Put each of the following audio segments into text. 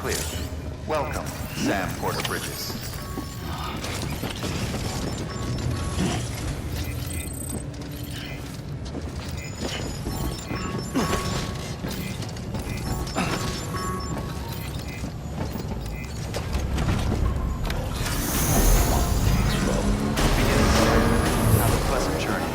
clear. Welcome, Sam Porter Bridges. Have a pleasant journey.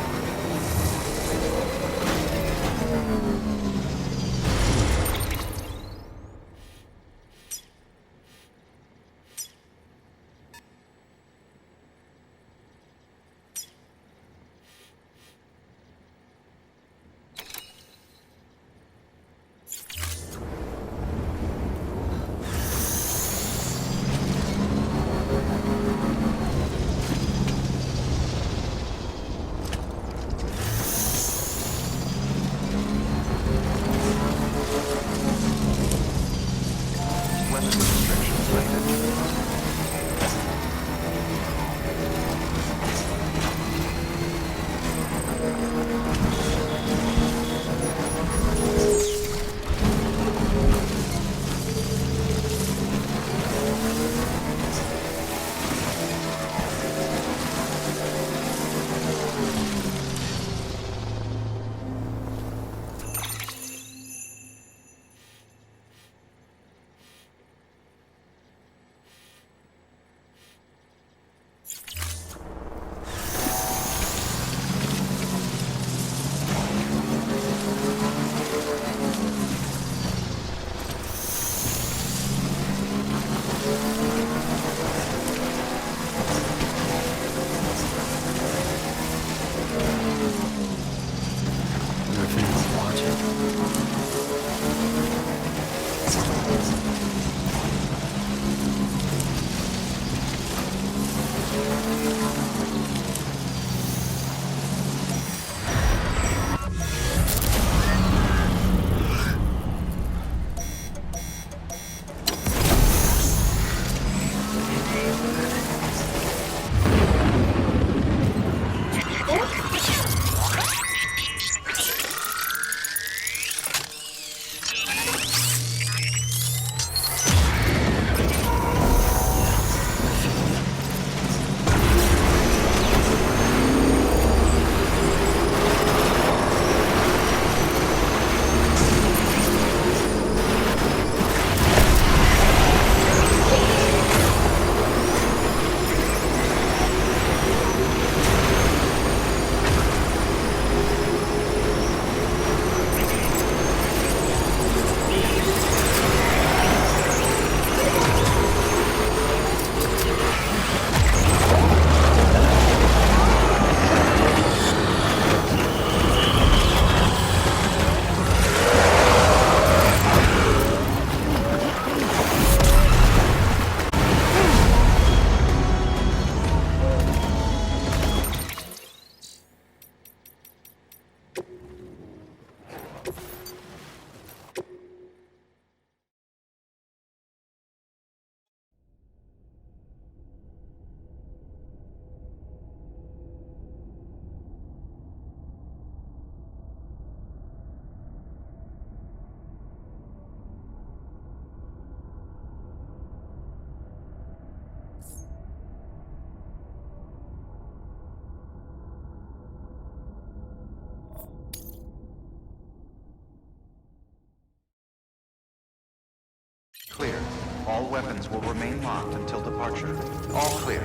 Clear. All weapons will remain locked until departure. All clear.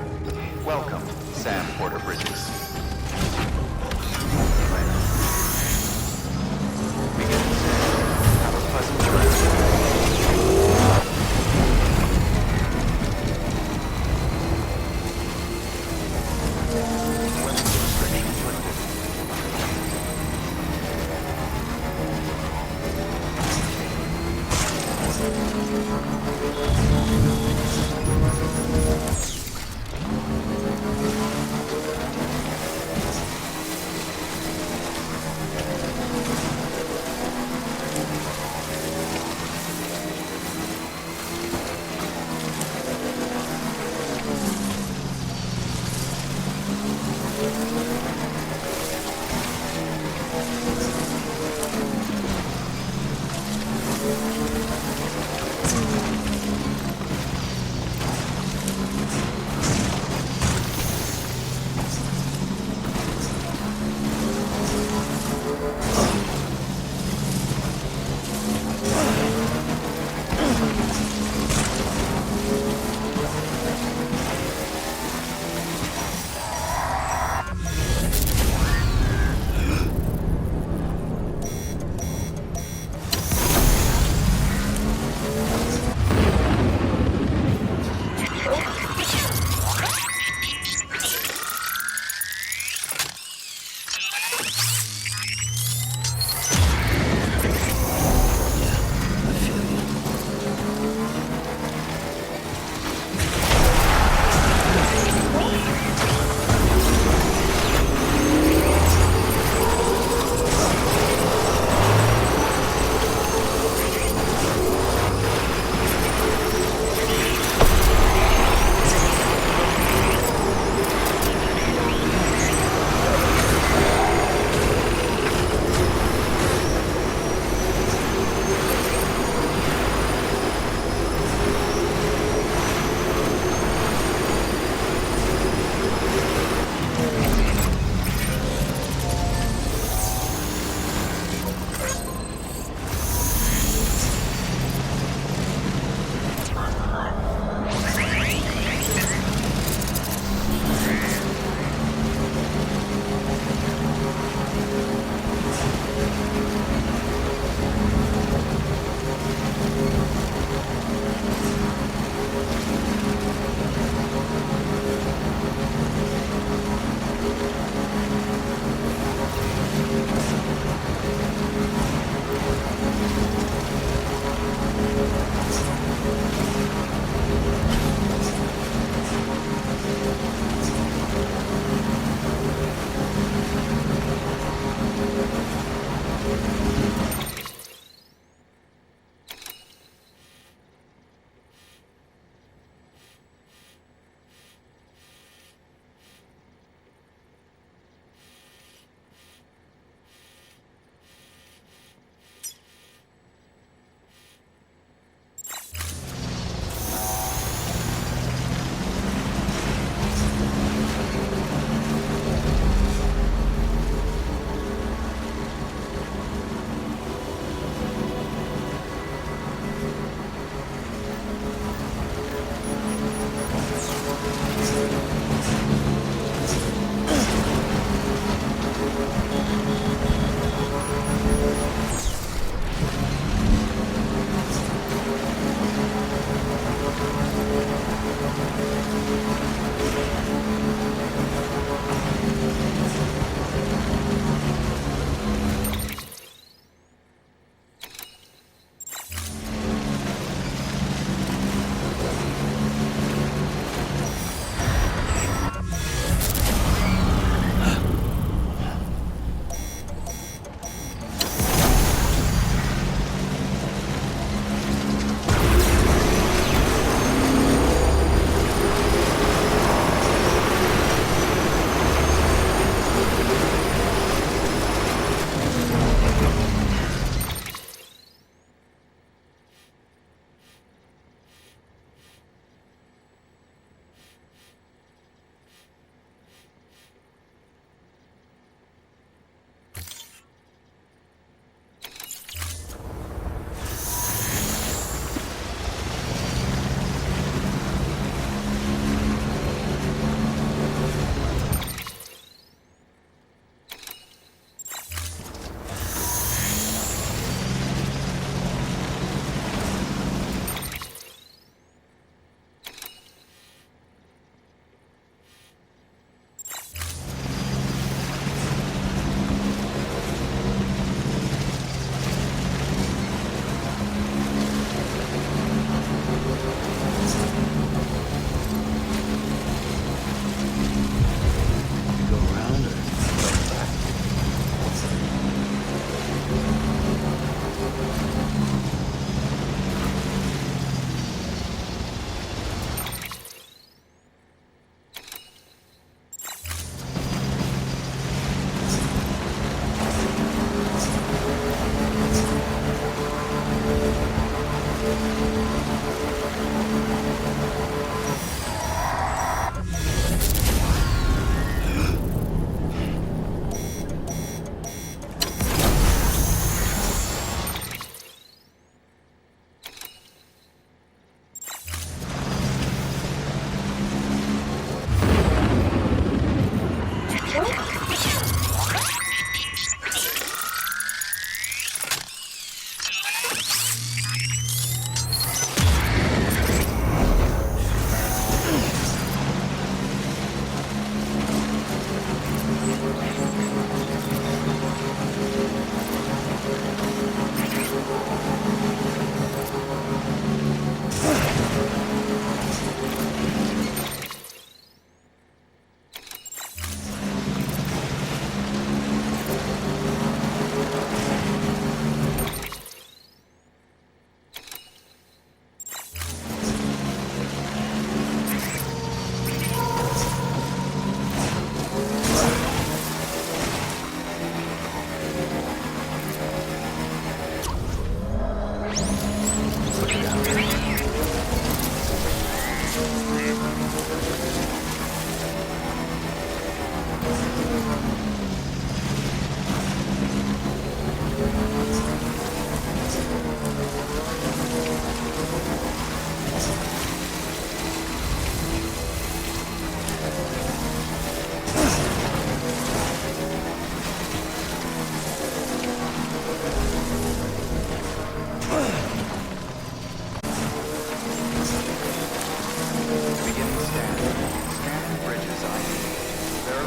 Welcome, Sam Porter Bridges. Begin. Have a pleasant journey.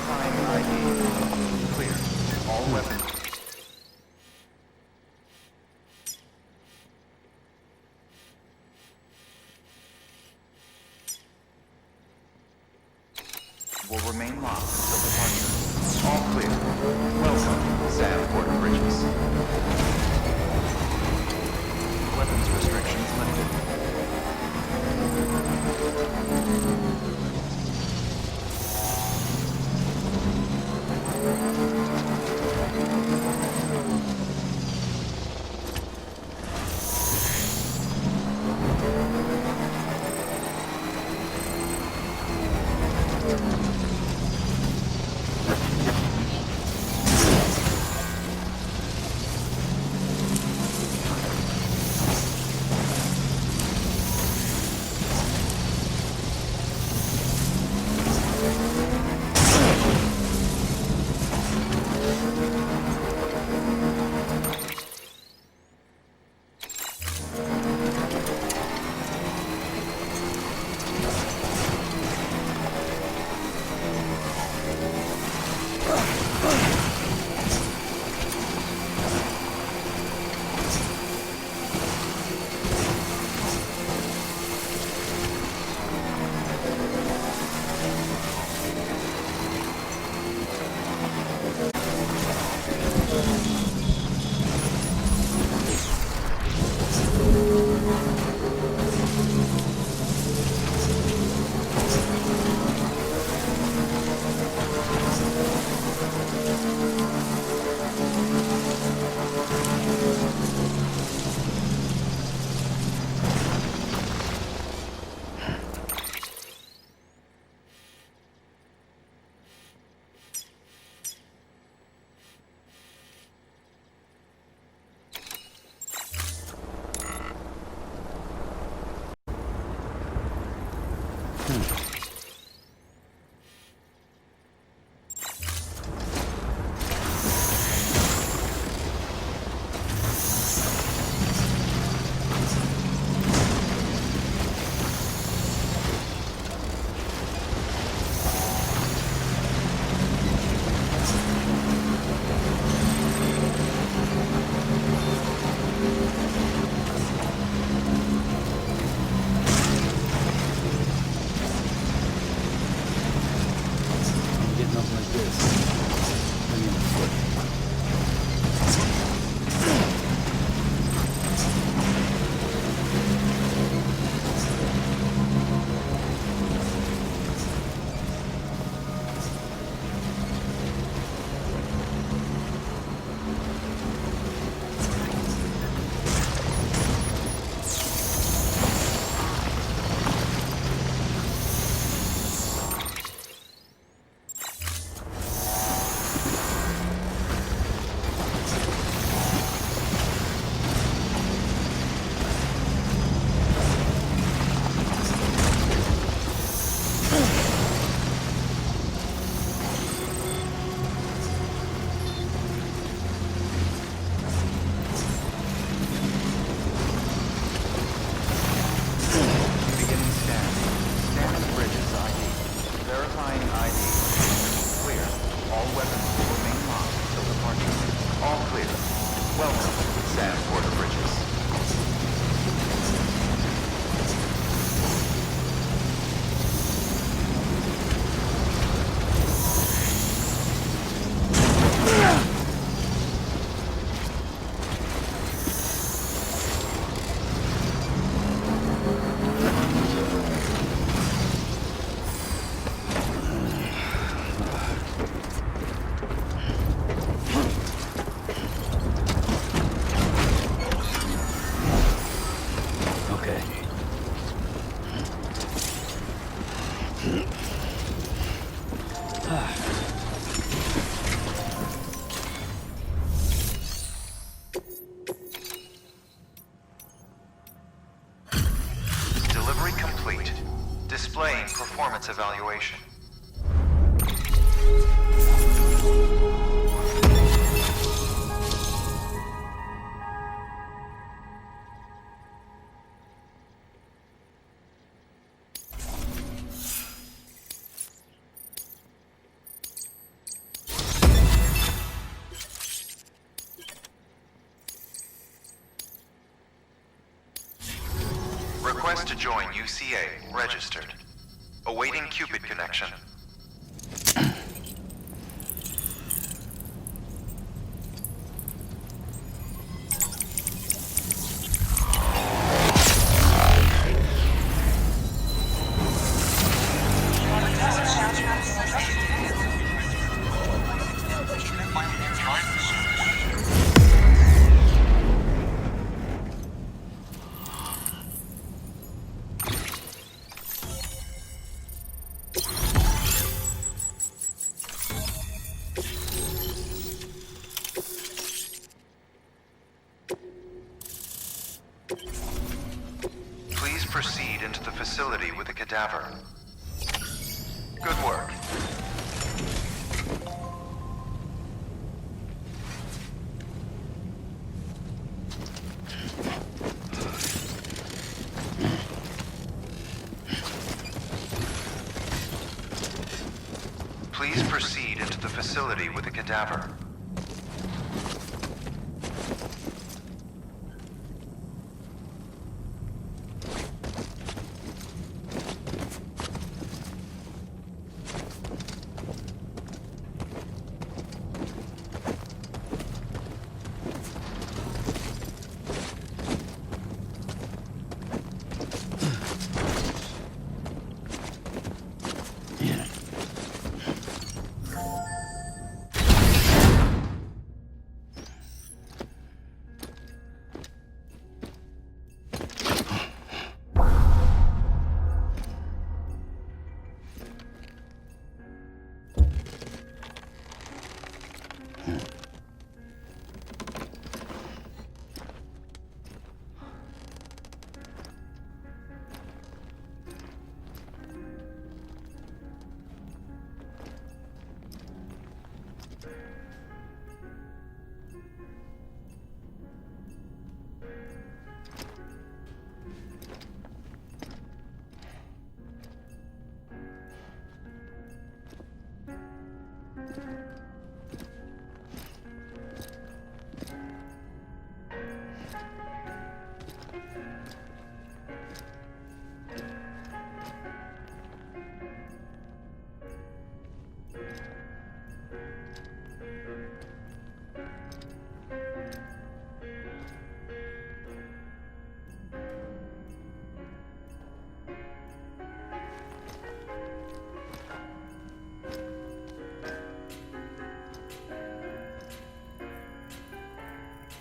Verifying ID. Clear. All weapons will remain locked until departure. All clear. Welcome, Sam Porter Bridges. Weapons restrictions lifted. Displaying performance evaluation. Request to join UCA. Registered. Awaiting Cupid connection. Please proceed into the facility with the cadaver. Good work. Please proceed into the facility with the cadaver.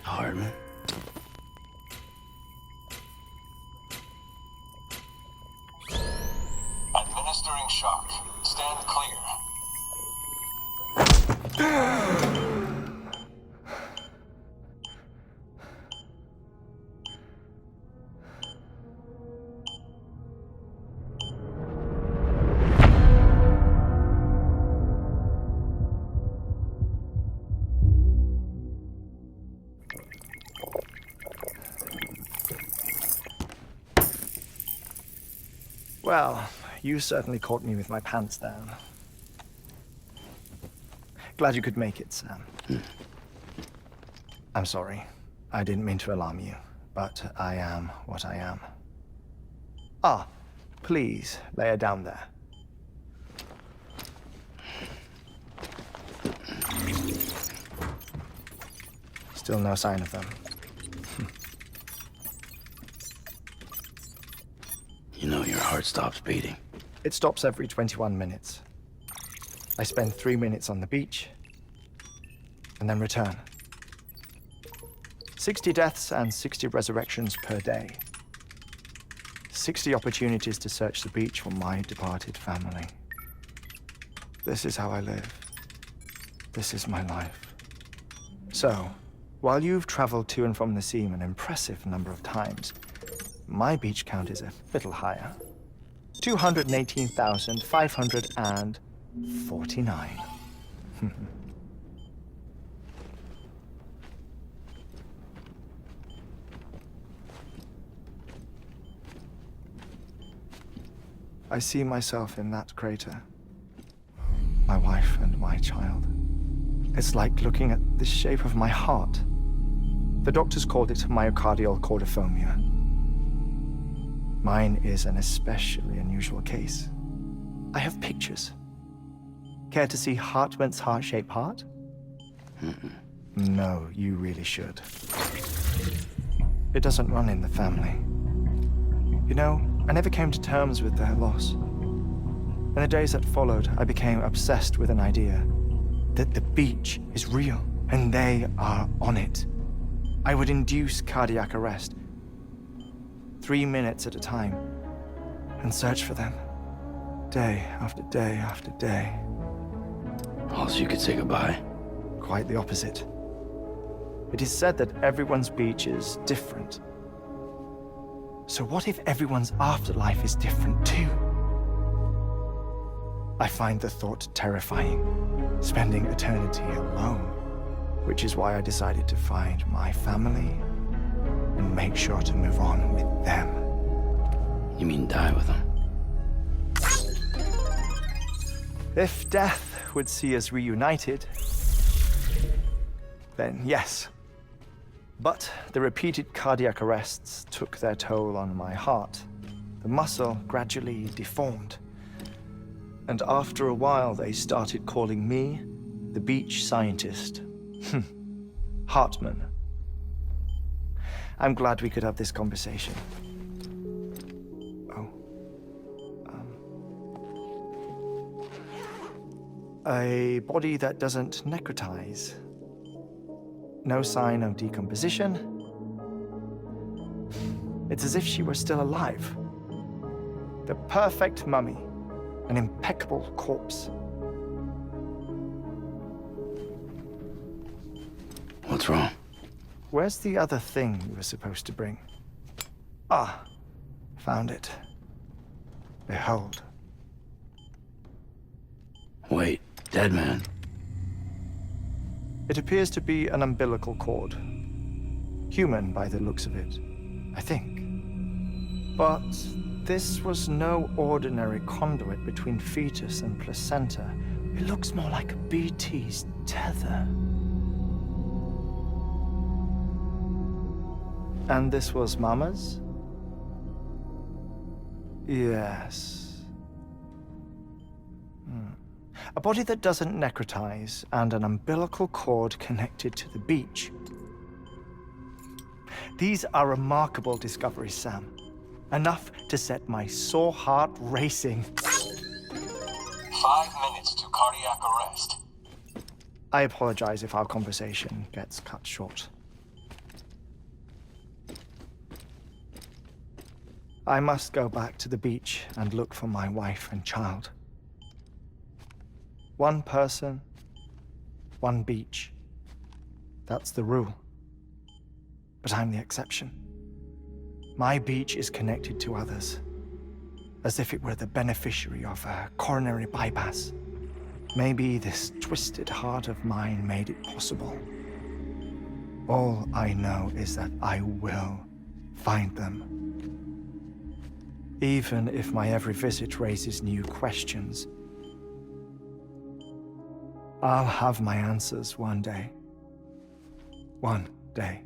Heartman. Administering shock. Stand clear. Well, you certainly caught me with my pants down. Glad you could make it, Sam. I'm sorry. I didn't mean to alarm you, but I am what I am. Ah, please, lay her down there. Still no sign of them. You know your heart stops beating. It stops every 21 minutes. I spend 3 minutes on the beach, and then return. 60 deaths and 60 resurrections per day. 60 opportunities to search the beach for my departed family. This is how I live. This is my life. So, while you've traveled to and from the seam an impressive number of times, my beach count is a little higher. 218,549. I see myself in that crater. My wife and my child. It's like looking at the shape of my heart. The doctors called it myocardial cordiformia. Mine is an especially unusual case. I have pictures. Care to see Heartman's heart-shaped heart? No, you really should. It doesn't run in the family. You know, I never came to terms with their loss. In the days that followed, I became obsessed with an idea that the beach is real, and they are on it. I would induce cardiac arrest, 3 minutes at a time, and search for them, day after day after day. Also, you could say goodbye. Quite the opposite. It is said that everyone's beach is different. So what if everyone's afterlife is different too? I find the thought terrifying, spending eternity alone, which is why I decided to find my family and make sure to move on with them. You mean die with them? If death would see us reunited, then yes. But the repeated cardiac arrests took their toll on my heart. The muscle gradually deformed. And after a while, they started calling me the beach scientist. Heartman. I'm glad we could have this conversation. A body that doesn't necrotize. No sign of decomposition. It's as if she were still alive. The perfect mummy. An impeccable corpse. What's wrong? Where's the other thing you were supposed to bring? Ah, found it. Behold. Wait, dead man. It appears to be an umbilical cord. Human by the looks of it, I think. But this was no ordinary conduit between fetus and placenta. It looks more like a BT's tether. And this was Mama's? Yes. A body that doesn't necrotize and an umbilical cord connected to the beach. These are remarkable discoveries, Sam. Enough to set my sore heart racing. 5 minutes to cardiac arrest. I apologize if our conversation gets cut short. I must go back to the beach and look for my wife and child. One person, one beach. That's the rule. But I'm the exception. My beach is connected to others, as if it were the beneficiary of a coronary bypass. Maybe this twisted heart of mine made it possible. All I know is that I will find them. Even if my every visit raises new questions, I'll have my answers one day. One day.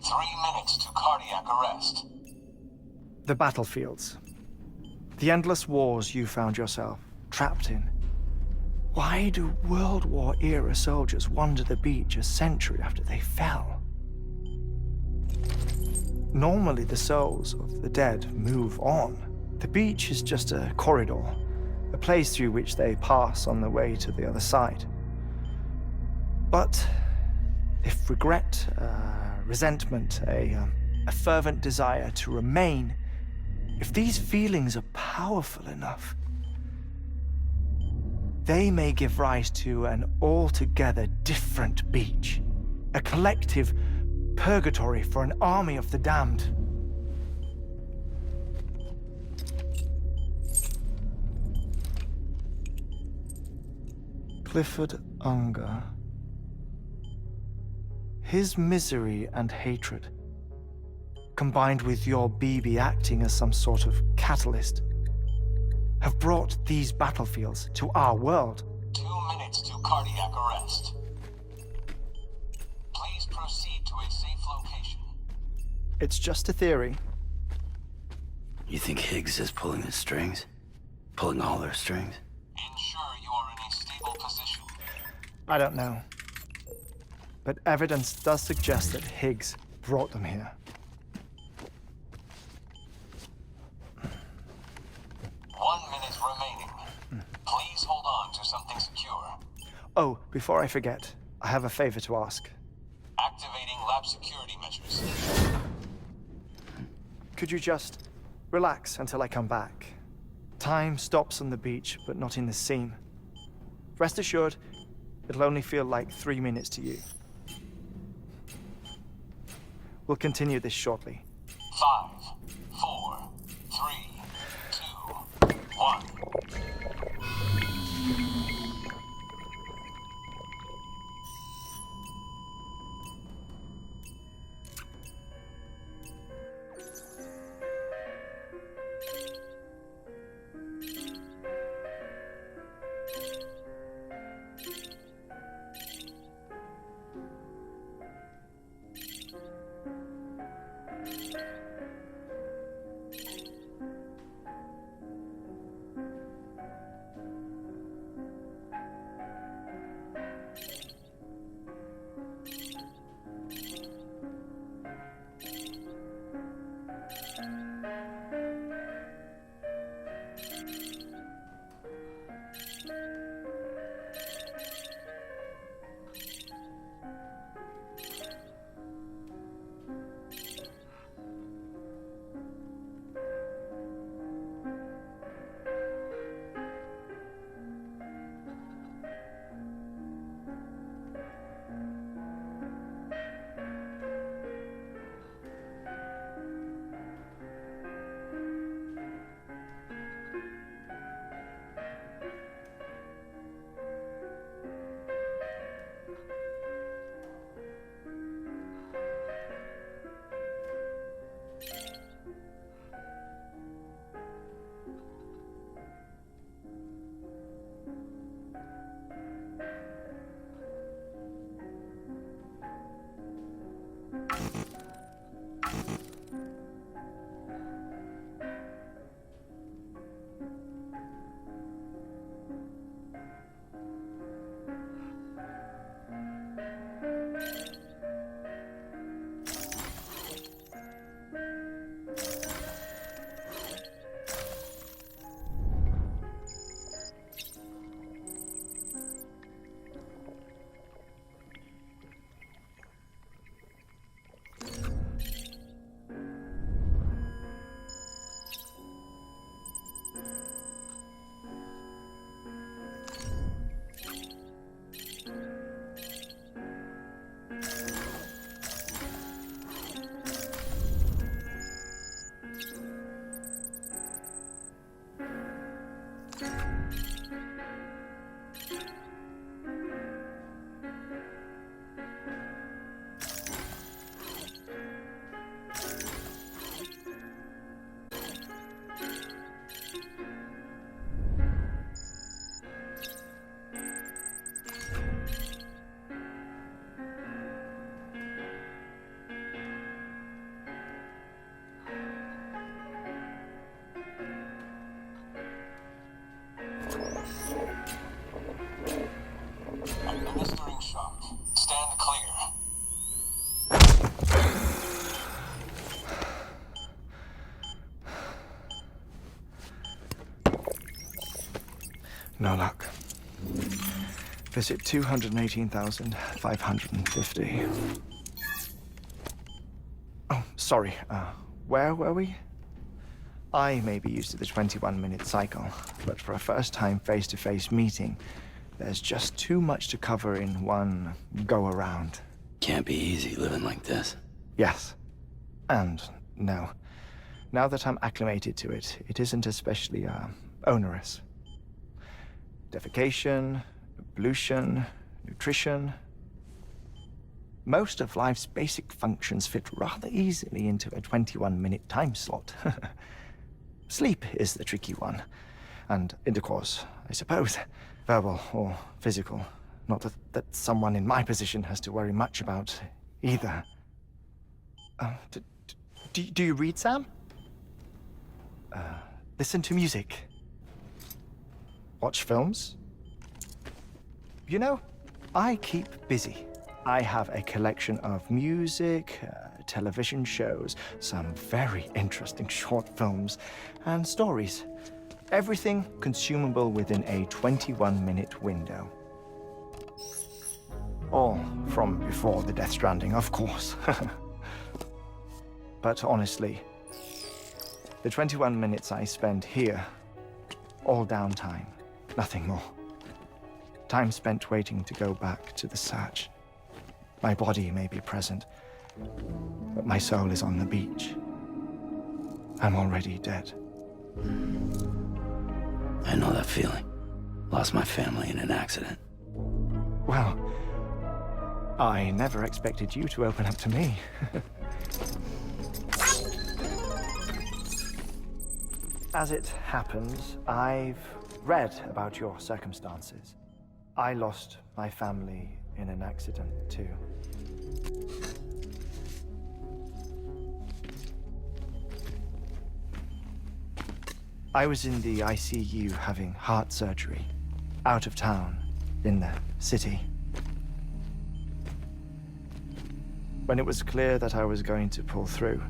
3 minutes to cardiac arrest. The battlefields. The endless wars you found yourself trapped in. Why do World War-era soldiers wander the beach a century after they fell? Normally, the souls of the dead move on. The beach is just a corridor, a place through which they pass on the way to the other side. But if regret, resentment, a fervent desire to remain, if these feelings are powerful enough, they may give rise to an altogether different beach, a collective purgatory for an army of the damned. Clifford Unger. His misery and hatred, combined with your BB acting as some sort of catalyst, have brought these battlefields to our world. 2 minutes to cardiac arrest. Please proceed to a safe location. It's just a theory. You think Higgs is pulling the strings? Pulling all their strings? Ensure you are in a stable position. I don't know. But evidence does suggest that Higgs brought them here. 1 minute remaining. Please hold on to something secure. Oh, before I forget, I have a favor to ask. Activating lab security measures. Could you just relax until I come back? Time stops on the beach, but not in the scene. Rest assured, it'll only feel like 3 minutes to you. We'll continue this shortly. 5, 4, 3, 2, 1. Administering shock. Stand clear. No luck. Visit 218,550. Oh, sorry. Where were we? I may be used to the 21-minute cycle, but for a first-time face-to-face meeting, there's just too much to cover in one go-around. Can't be easy living like this. Yes. And no. Now that I'm acclimated to it, it isn't especially, onerous. Defecation, pollution, nutrition. Most of life's basic functions fit rather easily into a 21-minute time slot. Sleep is the tricky one. And intercourse, I suppose. Verbal or physical. Not that someone in my position has to worry much about either. Do you read, Sam? listen to music. Watch films. You know, I keep busy. I have a collection of music, television shows, some very interesting short films, and stories. Everything consumable within a 21-minute window. All from before the Death Stranding, of course. But honestly, the 21 minutes I spend here, all downtime, nothing more. Time spent waiting to go back to the search. My body may be present, but my soul is on the beach. I'm already dead. I know that feeling. Lost my family in an accident. Well, I never expected you to open up to me. As it happens, I've read about your circumstances. I lost my family in an accident, too. I was in the ICU having heart surgery, out of town, in the city. When it was clear that I was going to pull through,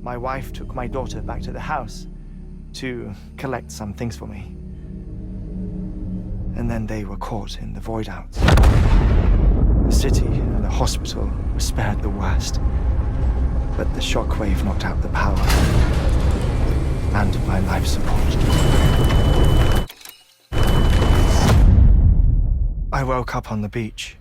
my wife took my daughter back to the house to collect some things for me. And then they were caught in the void outs. The city and the hospital were spared the worst, but the shockwave knocked out the power and my life support. I woke up on the beach.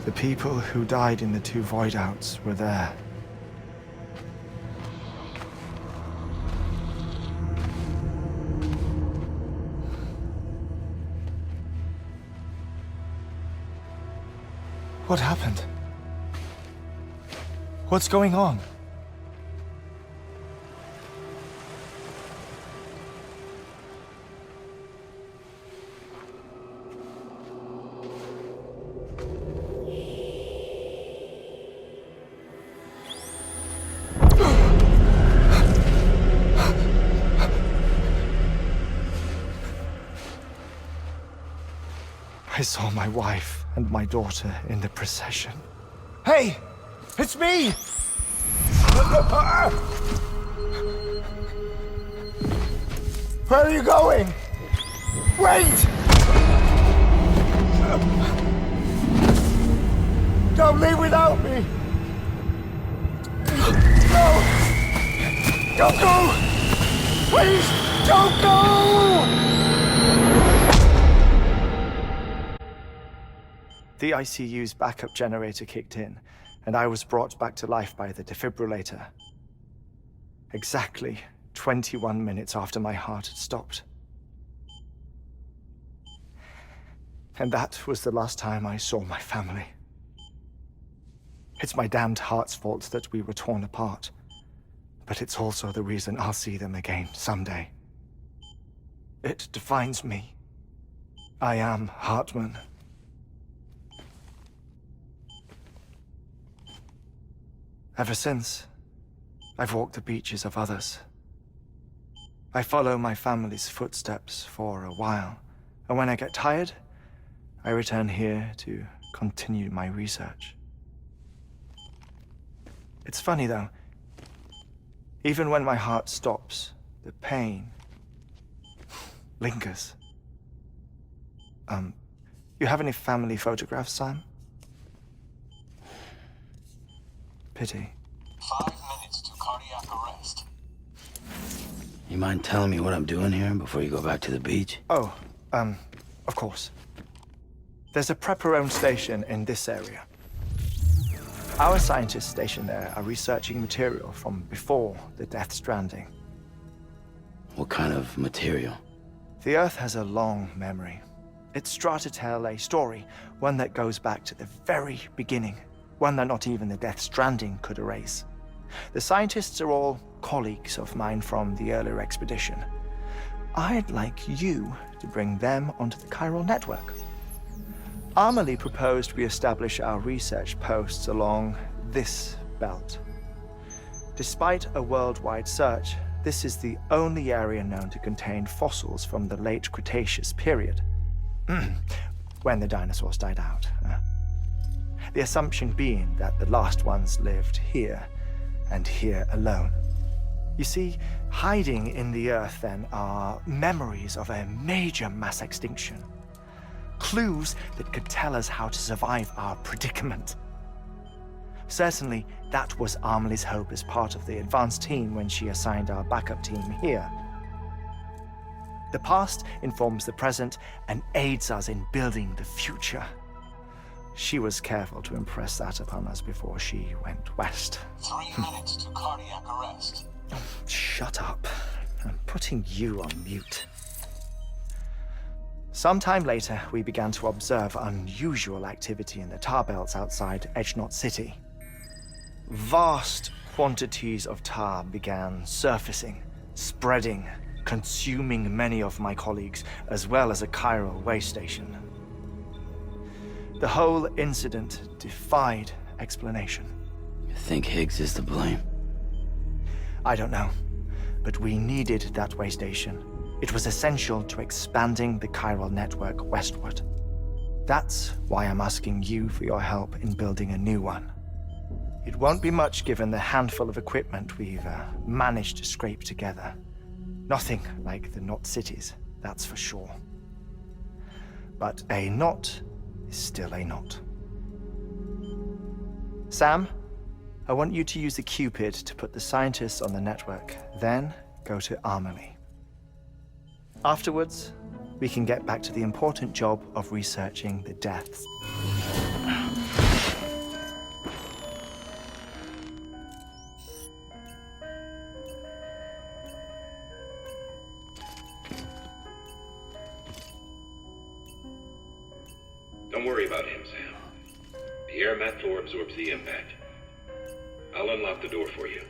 The people who died in the two void outs were there. What happened? What's going on? I saw my wife and my daughter in the procession. Hey! It's me! Where are you going? Wait! Don't leave without me! No! Don't go! Please, don't go! The ICU's backup generator kicked in, and I was brought back to life by the defibrillator. Exactly 21 minutes after my heart had stopped. And that was the last time I saw my family. It's my damned heart's fault that we were torn apart, but it's also the reason I'll see them again someday. It defines me. I am Heartman. Ever since, I've walked the beaches of others. I follow my family's footsteps for a while, and when I get tired, I return here to continue my research. It's funny though, even when my heart stops, the pain lingers. You have any family photographs, Sam? Pity. 5 minutes to cardiac arrest. You mind telling me what I'm doing here before you go back to the beach? Oh, of course. There's a prepper-owned station in this area. Our scientists stationed there are researching material from before the Death Stranding. What kind of material? The Earth has a long memory. It's trying to tell a story, one that goes back to the very beginning. one that not even the Death Stranding could erase. The scientists are all colleagues of mine from the earlier expedition. I'd like you to bring them onto the chiral network. Amelie proposed we establish our research posts along this belt. Despite a worldwide search, this is the only area known to contain fossils from the late Cretaceous period, when the dinosaurs died out. The assumption being that the last ones lived here, and here alone. You see, hiding in the earth then are memories of a major mass extinction. Clues that could tell us how to survive our predicament. Certainly, that was Amelie's hope as part of the advanced team when she assigned our backup team here. The past informs the present and aids us in building the future. She was careful to impress that upon us before she went west. 3 minutes to cardiac arrest. Shut up. I'm putting you on mute. Sometime later, we began to observe unusual activity in the tar belts outside Edgenot City. Vast quantities of tar began surfacing, spreading, consuming many of my colleagues, as well as a chiral way station. The whole incident defied explanation. You think Higgs is to blame? I don't know, but we needed that way station. It was essential to expanding the chiral network westward. That's why I'm asking you for your help in building a new one. It won't be much given the handful of equipment we've managed to scrape together. Nothing like the knot cities, that's for sure. But a knot is still a knot. Sam, I want you to use the Cupid to put the scientists on the network, then go to Amelie. Afterwards, we can get back to the important job of researching the deaths. Don't worry about him, Sam. The air mat floor absorbs the impact. I'll unlock the door for you.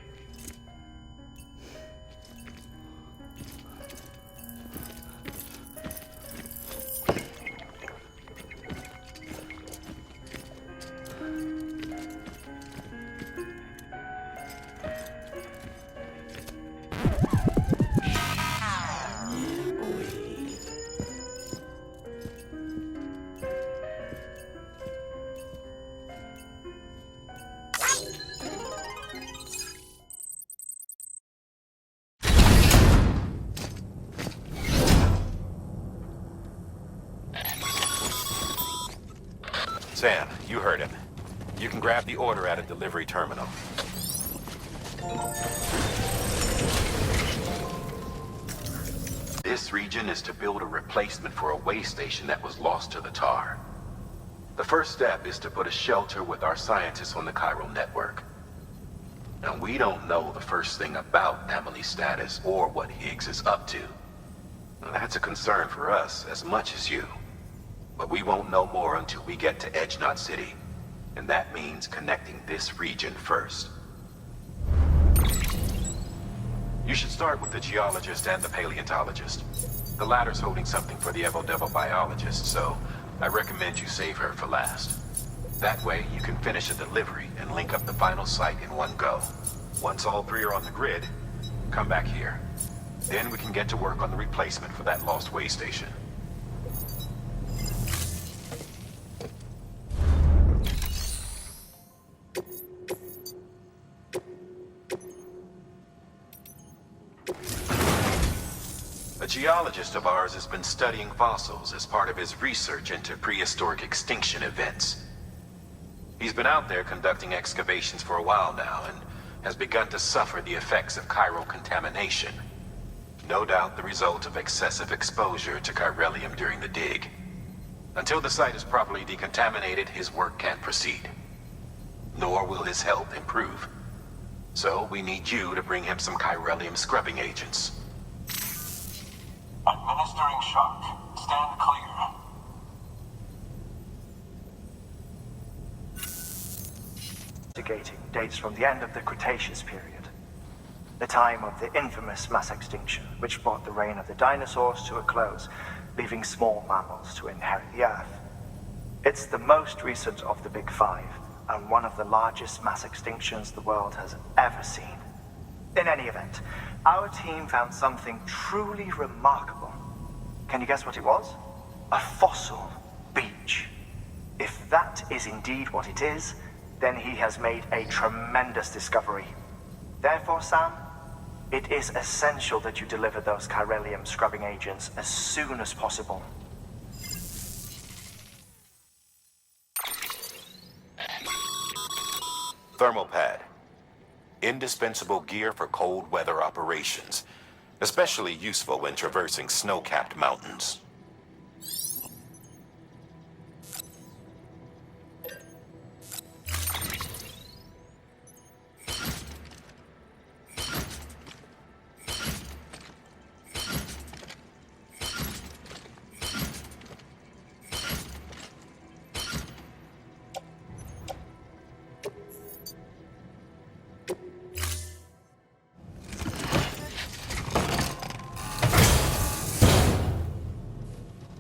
Sam, you heard him. You can grab the order at a delivery terminal. This region is to build a replacement for a way station that was lost to the tar. The first step is to put a shelter with our scientists on the chiral network. Now, we don't know the first thing about Amelie's status or what Higgs is up to. Now, that's a concern for us as much as you. But we won't know more until we get to Edgenot City. And that means connecting this region first. You should start with the geologist and the paleontologist. The latter's holding something for the Evo-Devo biologist, so I recommend you save her for last. That way, you can finish a delivery and link up the final site in one go. Once all three are on the grid, come back here. Then we can get to work on the replacement for that lost way station. A geologist of ours has been studying fossils as part of his research into prehistoric extinction events. He's been out there conducting excavations for a while now and has begun to suffer the effects of chiral contamination. No doubt the result of excessive exposure to chiralium during the dig. Until the site is properly decontaminated, his work can't proceed. Nor will his health improve. So we need you to bring him some chiralium scrubbing agents. Administering shock. Stand clear. investigating dates from the end of the Cretaceous period, the time of the infamous mass extinction, which brought the reign of the dinosaurs to a close, leaving small mammals to inherit the Earth. It's the most recent of the Big Five, and one of the largest mass extinctions the world has ever seen. In any event, our team found something truly remarkable. Can you guess what it was? A fossil beach. If that is indeed what it is, then he has made a tremendous discovery. Therefore, Sam, it is essential that you deliver those chiralium scrubbing agents as soon as possible. Thermal pad. Indispensable gear for cold weather operations, especially useful when traversing snow-capped mountains.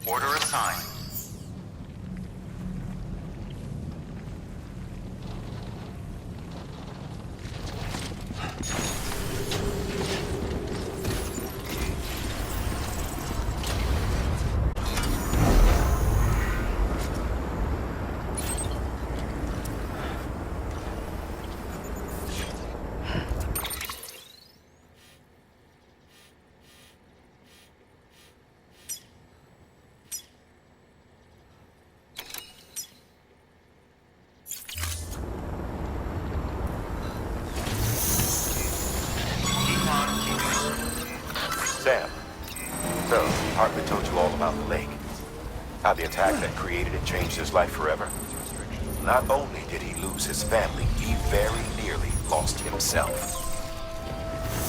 Order assigned. Sam, so Heartman told you all about the lake. How the attack that created it changed his life forever. Not only did he lose his family, he very nearly lost himself.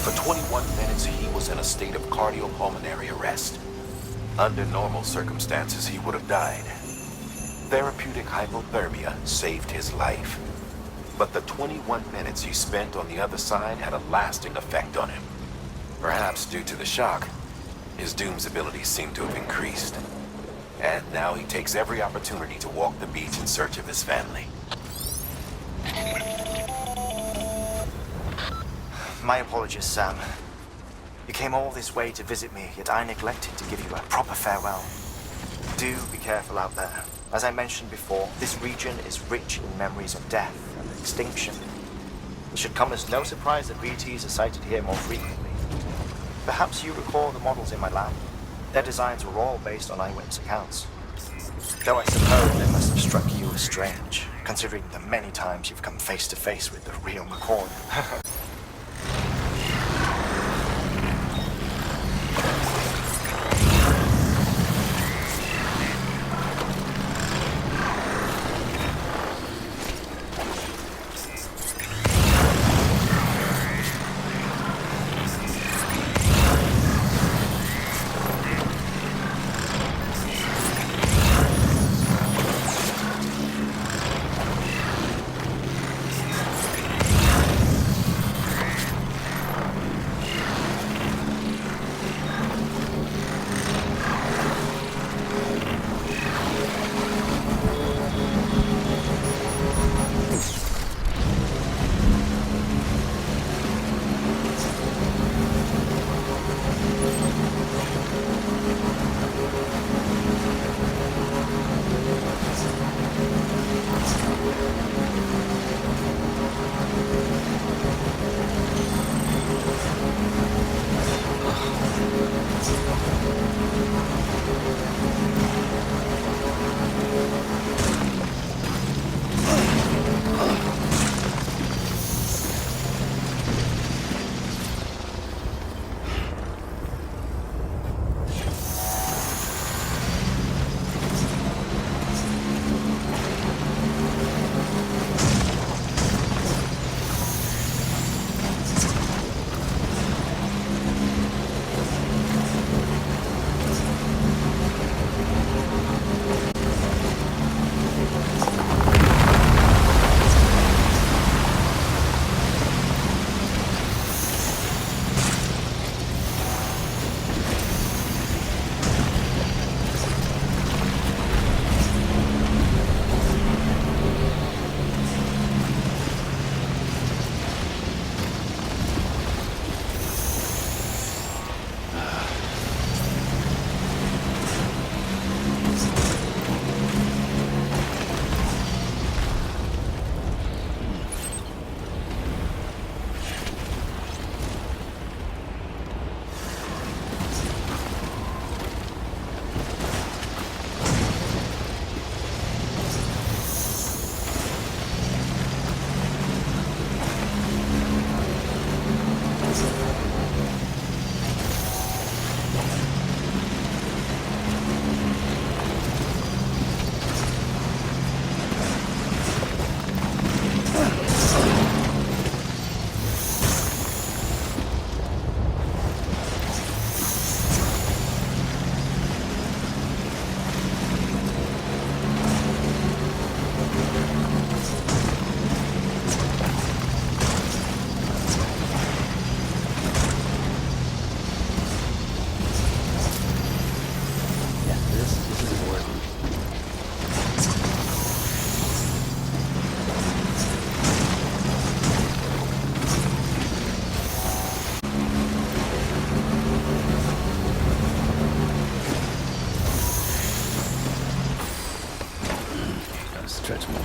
For 21 minutes, he was in a state of cardiopulmonary arrest. Under normal circumstances, he would have died. Therapeutic hypothermia saved his life. But the 21 minutes he spent on the other side had a lasting effect on him. Perhaps due to the shock, his Doom's abilities seem to have increased. And now he takes every opportunity to walk the beach in search of his family. My apologies, Sam. You came all this way to visit me, yet I neglected to give you a proper farewell. Do be careful out there. As I mentioned before, this region is rich in memories of death and extinction. It should come as no surprise that BTs are sighted here more frequently. Perhaps you recall the models in my lab. Their designs were all based on eyewitness accounts. Though I suppose they must have struck you as strange, considering the many times you've come face to face with the real McCoy.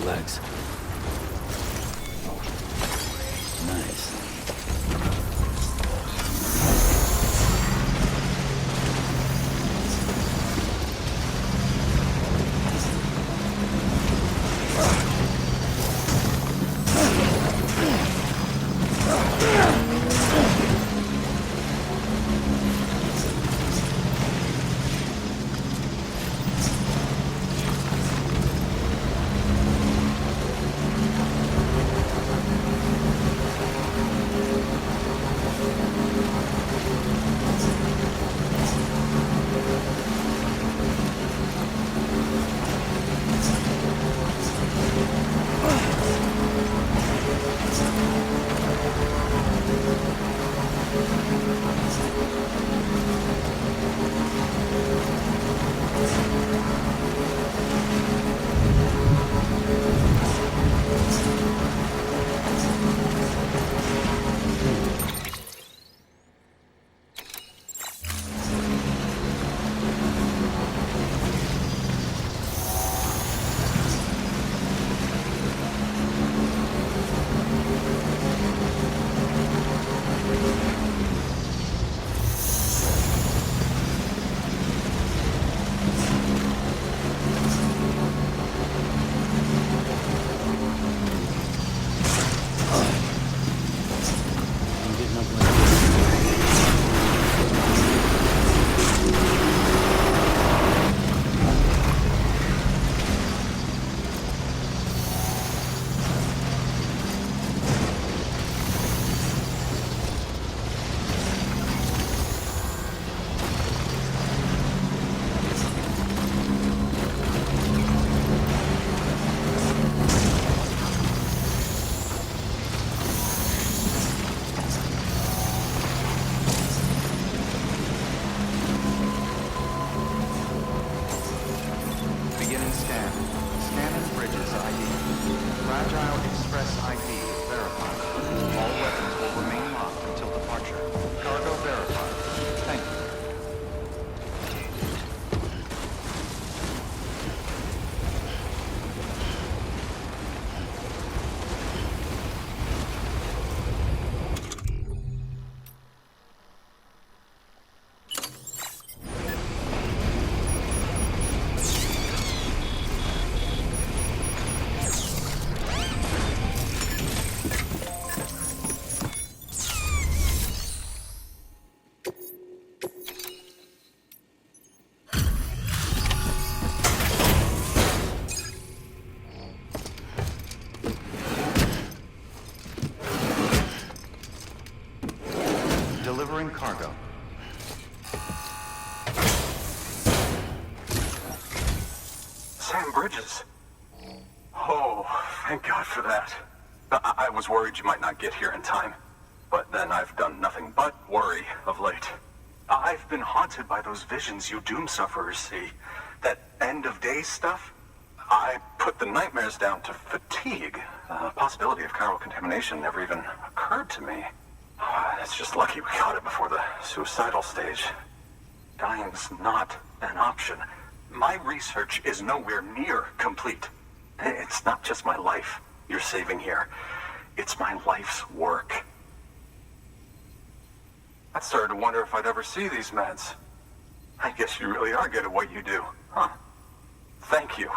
legs. Nice. Beginning scan. Scanning bridges ID. Fragile Express ID verified. All weapons will remain locked until departure. Cargo verified. Thank you. Delivering cargo. Sam Bridges. Oh, thank God for that. I was worried you might not get here in time. But then I've done nothing but worry of late. I've been haunted by those visions you doom sufferers see. That end of days stuff. I put the nightmares down to fatigue. The possibility of chiral contamination never even occurred to me. It's just lucky we got it before the suicidal stage. Dying's not an option. My research is nowhere near complete. It's not just my life you're saving here. It's my life's work. I started to wonder if I'd ever see these meds. I guess you really are good at what you do, huh? Thank you.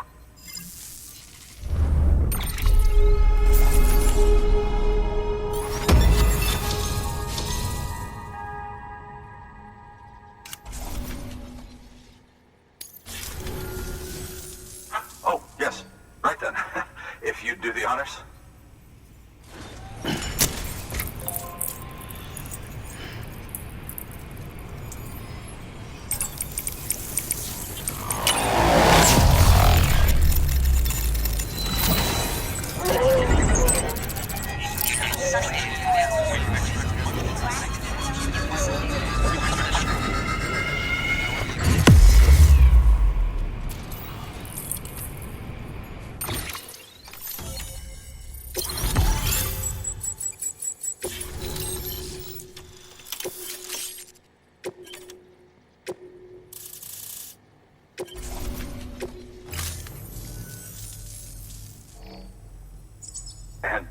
Oh, yes. Right then. If you'd do the honors.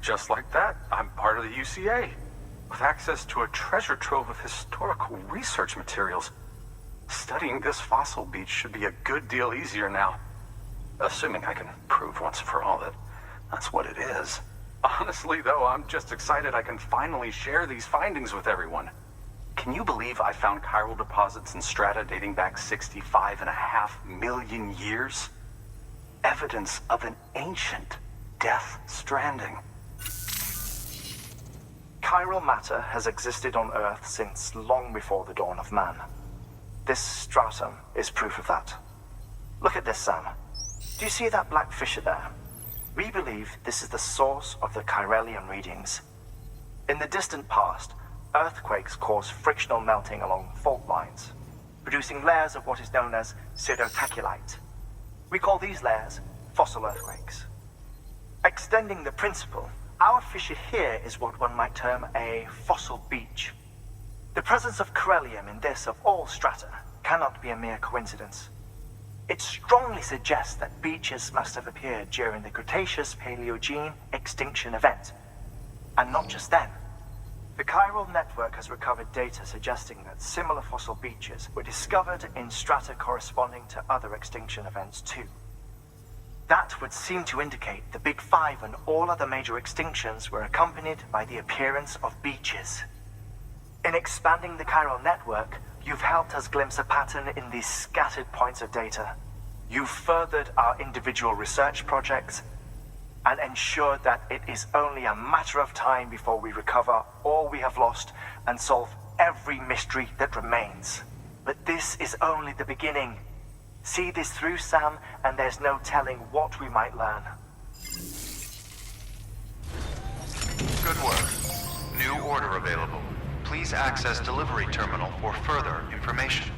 just like that, I'm part of the UCA, with access to a treasure trove of historical research materials. Studying this fossil beach should be a good deal easier now. Assuming I can prove once for all that that's what it is. Honestly, though, I'm just excited I can finally share these findings with everyone. Can you believe I found chiral deposits in strata dating back 65.5 million years? Evidence of an ancient death stranding. Chiral matter has existed on Earth since long before the dawn of man. This stratum is proof of that. Look at this, Sam. Do you see that black fissure there? We believe this is the source of the chiralium readings. In the distant past, earthquakes caused frictional melting along fault lines, producing layers of what is known as pseudotaculite. We call these layers fossil earthquakes. Extending the principle, our fissure here is what one might term a fossil beach. The presence of chiralium in this of all strata cannot be a mere coincidence. It strongly suggests that beaches must have appeared during the Cretaceous-Paleogene extinction event. And not just then. The chiral network has recovered data suggesting that similar fossil beaches were discovered in strata corresponding to other extinction events too. That would seem to indicate the Big Five and all other major extinctions were accompanied by the appearance of beaches. In expanding the chiral network, you've helped us glimpse a pattern in these scattered points of data. You've furthered our individual research projects and ensured that it is only a matter of time before we recover all we have lost and solve every mystery that remains. But this is only the beginning. See this through, Sam, and there's no telling what we might learn. Good work. New order available. Please access delivery terminal for further information.